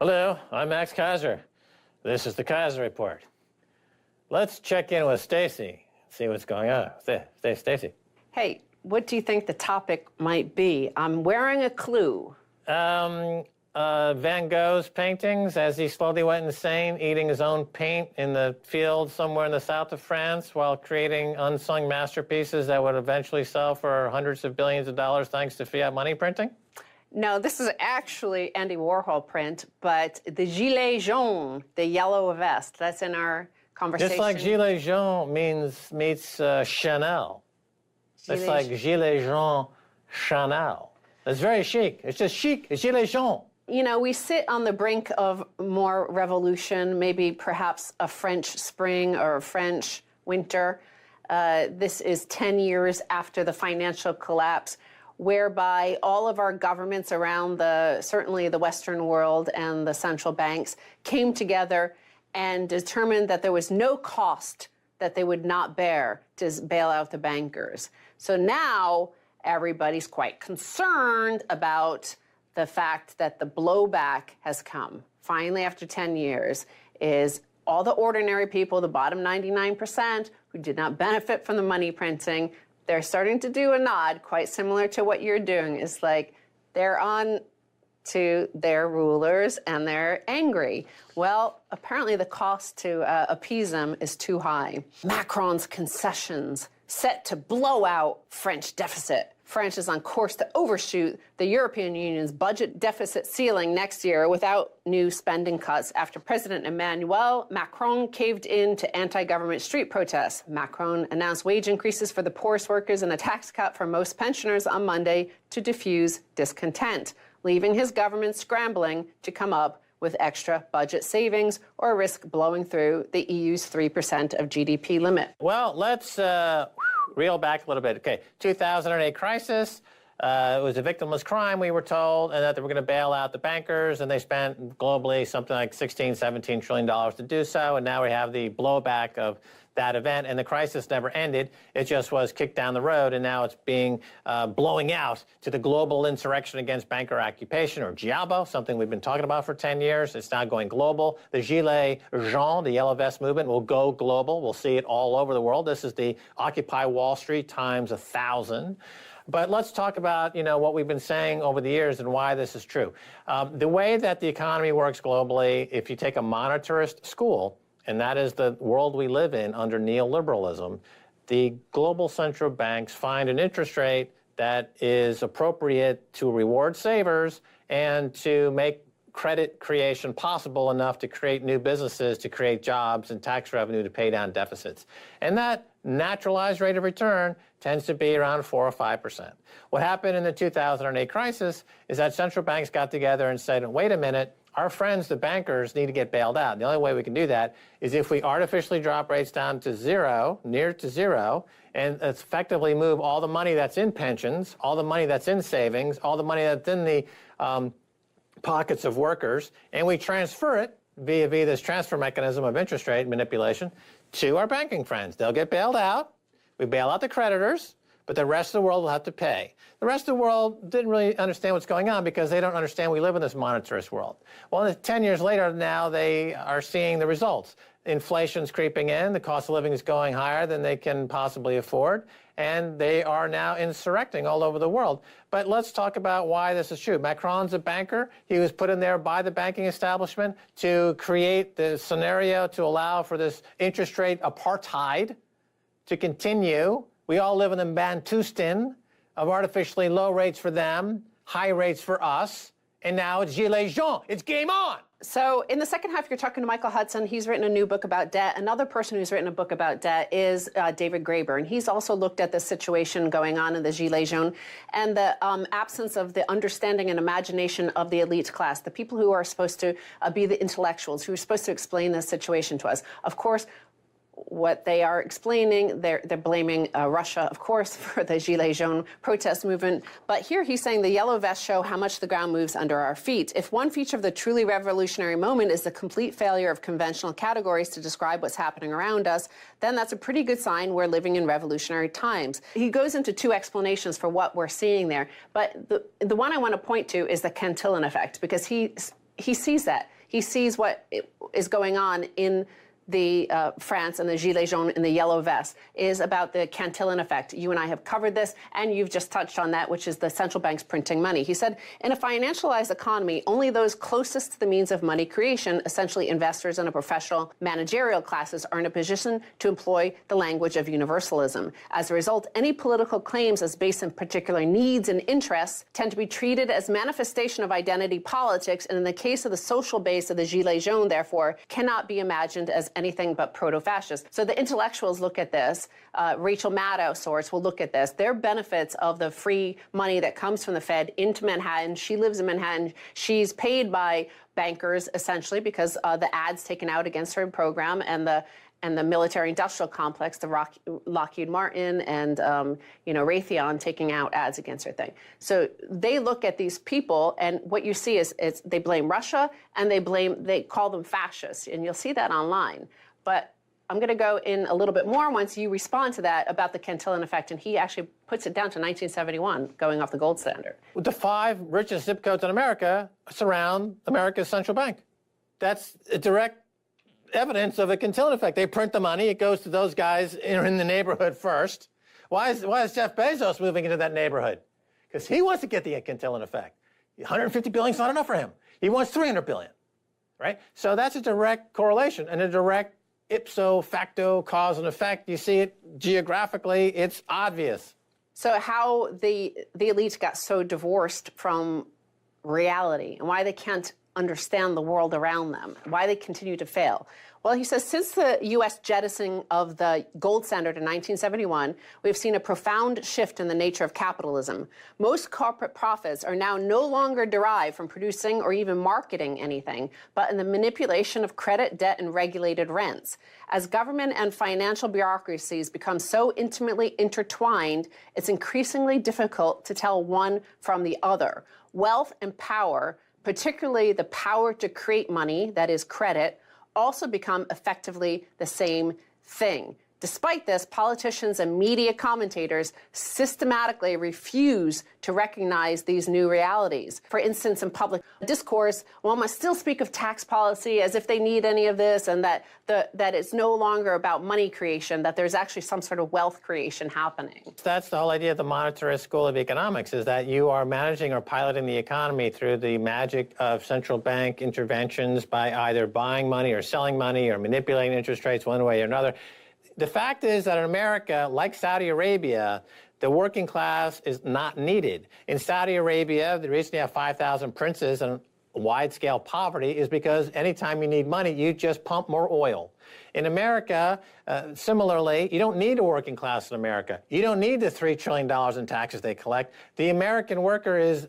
Hello, I'm Max Keiser. This is the Keiser Report. Let's check in with Stacy, see what's going on. Stacy. Hey, what do you think the topic might be? I'm wearing a clue. Van Gogh's paintings as he slowly went insane, eating his own paint in the field somewhere in the south of France while creating unsung masterpieces that would eventually sell for hundreds of billions of dollars thanks to fiat money printing? No, this is actually Andy Warhol print, but the gilet jaune, the yellow vest, that's in our conversation. Just like gilet jaune meets Chanel. It's like gilet jaune Chanel. It's very chic. It's just chic. It's gilet jaune. You know, we sit on the brink of more revolution, maybe perhaps a French spring or a French winter. This is 10 years after the financial collapse, whereby all of our governments around certainly the Western world and the central banks came together and determined that there was no cost that they would not bear to bail out the bankers. So now everybody's quite concerned about the fact that the blowback has come. Finally, after 10 years, is all the ordinary people, the bottom 99% who did not benefit from the money printing, they're starting to do a nod, quite similar to what you're doing. It's like they're on to their rulers and they're angry. Well, apparently the cost to appease them is too high. Macron's concessions set to blow out French deficit. France is on course to overshoot the European Union's budget deficit ceiling next year without new spending cuts after President Emmanuel Macron caved in to anti-government street protests. Macron announced wage increases for the poorest workers and a tax cut for most pensioners on Monday to diffuse discontent, leaving his government scrambling to come up with extra budget savings or risk blowing through the EU's 3% of GDP limit. Well, let's reel back a little bit. Okay, 2008 crisis. It was a victimless crime, we were told, and that they were going to bail out the bankers, and they spent globally something like $16–17 trillion to do so, and now we have the blowback of that event, and the crisis never ended. It just was kicked down the road, and now it's being blowing out to the global insurrection against banker occupation, or GIABO, something we've been talking about for 10 years. It's now going global. The gilet jaune, the yellow vest movement, will go global. We'll see it all over the world. This is the Occupy Wall Street times 1,000. But let's talk about, what we've been saying over the years and why this is true. The way that the economy works globally, if you take a monetarist school, and that is the world we live in under neoliberalism, the global central banks find an interest rate that is appropriate to reward savers and to make credit creation possible enough to create new businesses, to create jobs and tax revenue to pay down deficits. And that naturalized rate of return tends to be around 4 or 5%. What happened in the 2008 crisis is that central banks got together and said, wait a minute, our friends, the bankers, need to get bailed out. The only way we can do that is if we artificially drop rates down to zero, near to zero, and effectively move all the money that's in pensions, all the money that's in savings, all the money that's in the pockets of workers, and we transfer it via this transfer mechanism of interest rate manipulation to our banking friends. They'll get bailed out. We bail out the creditors, but the rest of the world will have to pay. The rest of the world didn't really understand what's going on because they don't understand we live in this monetarist world. Well, 10 years later now, they are seeing the results. Inflation's creeping in, the cost of living is going higher than they can possibly afford, and they are now insurrecting all over the world. But let's talk about why this is true. Macron's a banker. He was put in there by the banking establishment to create the scenario to allow for this interest rate apartheid to continue. We all live in the Bantustan of artificially low rates for them, high rates for us, and now it's gilet jaune. It's game on. So in the second half, you're talking to Michael Hudson. He's written a new book about debt. Another person who's written a book about debt is David Graeber, and he's also looked at the situation going on in the gilet jaune and the absence of the understanding and imagination of the elite class, the people who are supposed to be the intellectuals, who are supposed to explain this situation to us. Of course, what they are explaining, they're blaming Russia, of course, for the gilet jaune protest movement. But here he's saying the yellow vests show how much the ground moves under our feet. If one feature of the truly revolutionary moment is the complete failure of conventional categories to describe what's happening around us, then that's a pretty good sign we're living in revolutionary times. He goes into two explanations for what we're seeing there. But the one I want to point to is the Cantillon effect, because he sees that. he sees what is going on in the France and the Gilets jaunes in the yellow vest is about the Cantillon effect. You and I have covered this, and you've just touched on that, which is the central banks printing money. He said, in a financialized economy, only those closest to the means of money creation, essentially investors and professional managerial classes, are in a position to employ the language of universalism. As a result, any political claims as based on particular needs and interests tend to be treated as manifestation of identity politics, and in the case of the social base of the Gilets jaunes, therefore, cannot be imagined as anything but proto-fascist. So the intellectuals look at this. Rachel Maddow sorts will look at this. Their benefits of the free money that comes from the Fed into Manhattan. She lives in Manhattan. She's paid by bankers, essentially, because the ads taken out against her program and the military-industrial complex, the Lockheed Martin and Raytheon taking out ads against her thing. So they look at these people, and what you see is they blame Russia and they call them fascists, and you'll see that online. But I'm going to go in a little bit more once you respond to that about the Cantillon effect, and he actually puts it down to 1971, going off the gold standard. The 5 richest zip codes in America surround America's central bank. That's a direct evidence of a Cantillon effect. They print the money. It goes to those guys in the neighborhood first. Why is Jeff Bezos moving into that neighborhood? Because he wants to get the Cantillon effect. 150 billion is not enough for him. He wants 300 billion, right? So that's a direct correlation and a direct ipso facto cause and effect. You see it geographically. It's obvious. So how the elites got so divorced from reality and why they can't understand the world around them, why they continue to fail. Well, he says, since the U.S. jettisoning of the gold standard in 1971, we've seen a profound shift in the nature of capitalism. Most corporate profits are now no longer derived from producing or even marketing anything, but in the manipulation of credit, debt, and regulated rents. As government and financial bureaucracies become so intimately intertwined, it's increasingly difficult to tell one from the other. Wealth and power, particularly the power to create money, that is credit, also become effectively the same thing. Despite this, politicians and media commentators systematically refuse to recognize these new realities. For instance, in public discourse, one must still speak of tax policy as if they need any of this, and that it's no longer about money creation, that there's actually some sort of wealth creation happening. That's the whole idea of the monetarist school of economics, is that you are managing or piloting the economy through the magic of central bank interventions by either buying money or selling money or manipulating interest rates one way or another. The fact is that in America, like Saudi Arabia, the working class is not needed. In Saudi Arabia, the reason you have 5,000 princes and wide-scale poverty is because anytime you need money, you just pump more oil. In America, similarly, you don't need a working class in America. You don't need the $3 trillion in taxes they collect. The American worker is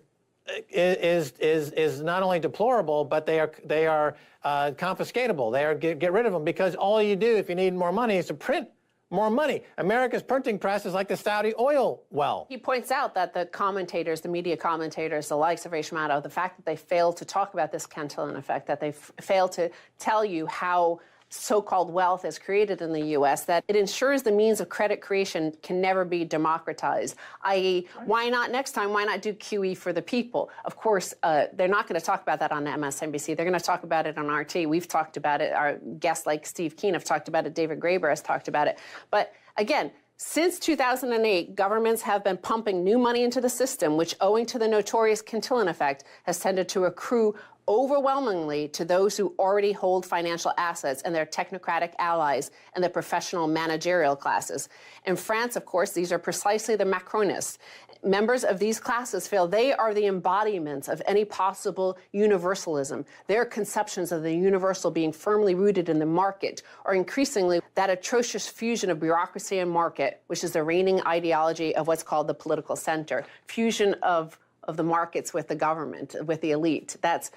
not only deplorable, but they are confiscatable. They are get rid of them, because all you do if you need more money is to print more money. America's printing press is like the Saudi oil well. He points out that the commentators, the media commentators, the likes of Rachel Maddow, the fact that they fail to talk about this Cantillon effect, that they fail to tell you how so-called wealth is created in the U.S., that it ensures the means of credit creation can never be democratized, i.e., why not next time, why not do QE for the people? Of course, they're not going to talk about that on MSNBC. They're going to talk about it on RT. We've talked about it. Our guests like Steve Keen have talked about it. David Graeber has talked about it. But again, since 2008, governments have been pumping new money into the system, which, owing to the notorious Cantillon effect, has tended to accrue overwhelmingly to those who already hold financial assets and their technocratic allies and the professional managerial classes. In France, of course, these are precisely the Macronists. Members of these classes feel they are the embodiments of any possible universalism. Their conceptions of the universal being firmly rooted in the market, or increasingly that atrocious fusion of bureaucracy and market, which is the reigning ideology of what's called the political center. Fusion of the markets with the government, with the elite. That's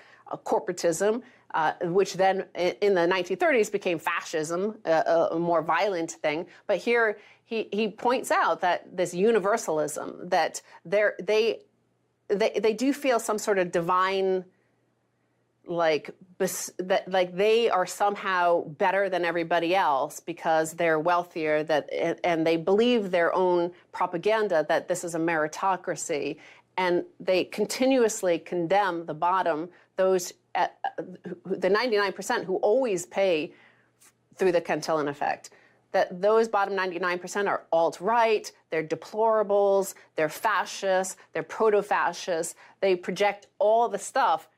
corporatism, which then in the 1930s became fascism, a more violent thing. But here he points out that this universalism, that they do feel some sort of divine, like they are somehow better than everybody else because they're wealthier, and they believe their own propaganda that this is a meritocracy. And they continuously condemn the bottom, those the 99% who always pay through the Cantillon effect, that those bottom 99% are alt-right, they're deplorables, they're fascists, they're proto-fascists, they project all the stuff.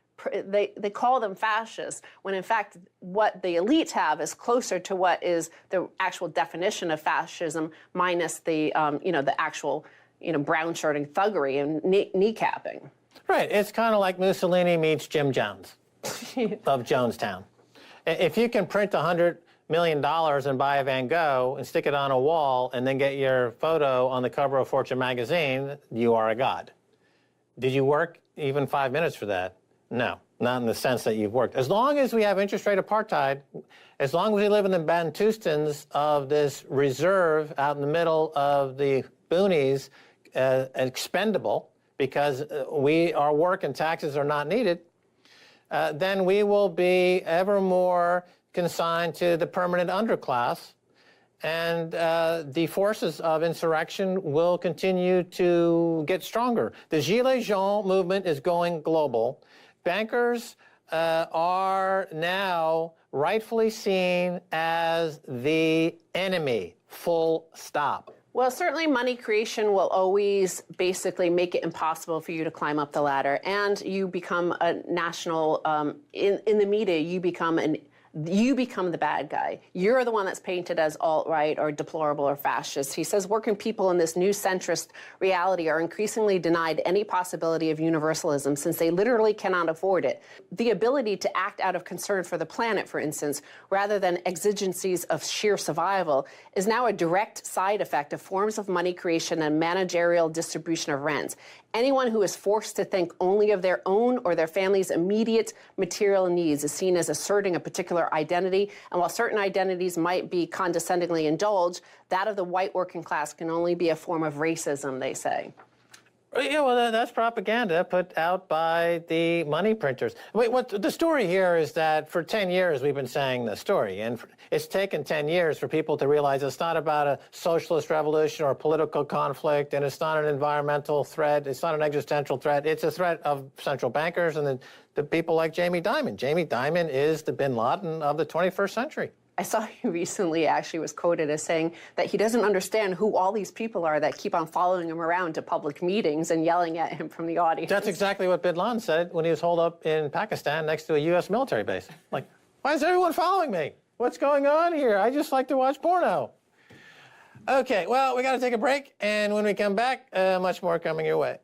They call them fascists, when in fact what the elites have is closer to what is the actual definition of fascism, minus the the actual brown-shirting thuggery and kneecapping. Right. It's kind of like Mussolini meets Jim Jones of Jonestown. If you can print $100 million and buy a Van Gogh and stick it on a wall and then get your photo on the cover of Fortune magazine, you are a god. Did you work even 5 minutes for that? No, not in the sense that you've worked. As long as we have interest rate apartheid, as long as we live in the Bantustans of this reserve out in the middle of the boonies, expendable, because our work and taxes are not needed, then we will be ever more consigned to the permanent underclass, and the forces of insurrection will continue to get stronger. The Gilets Jaunes movement is going global. Bankers are now rightfully seen as the enemy, full stop. Well, certainly money creation will always basically make it impossible for you to climb up the ladder, and you become a national, in the media, you become the bad guy. You're the one that's painted as alt-right or deplorable or fascist. He says working people in this new centrist reality are increasingly denied any possibility of universalism since they literally cannot afford it. The ability to act out of concern for the planet, for instance, rather than exigencies of sheer survival, is now a direct side effect of forms of money creation and managerial distribution of rents. Anyone who is forced to think only of their own or their family's immediate material needs is seen as asserting a particular identity, and while certain identities might be condescendingly indulged, that of the white working class can only be a form of racism, they say. Yeah, well, that's propaganda put out by the money printers. What the story here is that for 10 years we've been saying the story, and it's taken 10 years for people to realize it's not about a socialist revolution or a political conflict, and it's not an environmental threat, it's not an existential threat, it's a threat of central bankers and the people like Jamie Dimon. Jamie Dimon is the bin Laden of the 21st century. I saw he recently actually was quoted as saying that he doesn't understand who all these people are that keep on following him around to public meetings and yelling at him from the audience. That's exactly what bin Laden said when he was holed up in Pakistan next to a U.S. military base. Like, why is everyone following me? What's going on here? I just like to watch porno. Okay, well, we got to take a break, and when we come back, much more coming your way.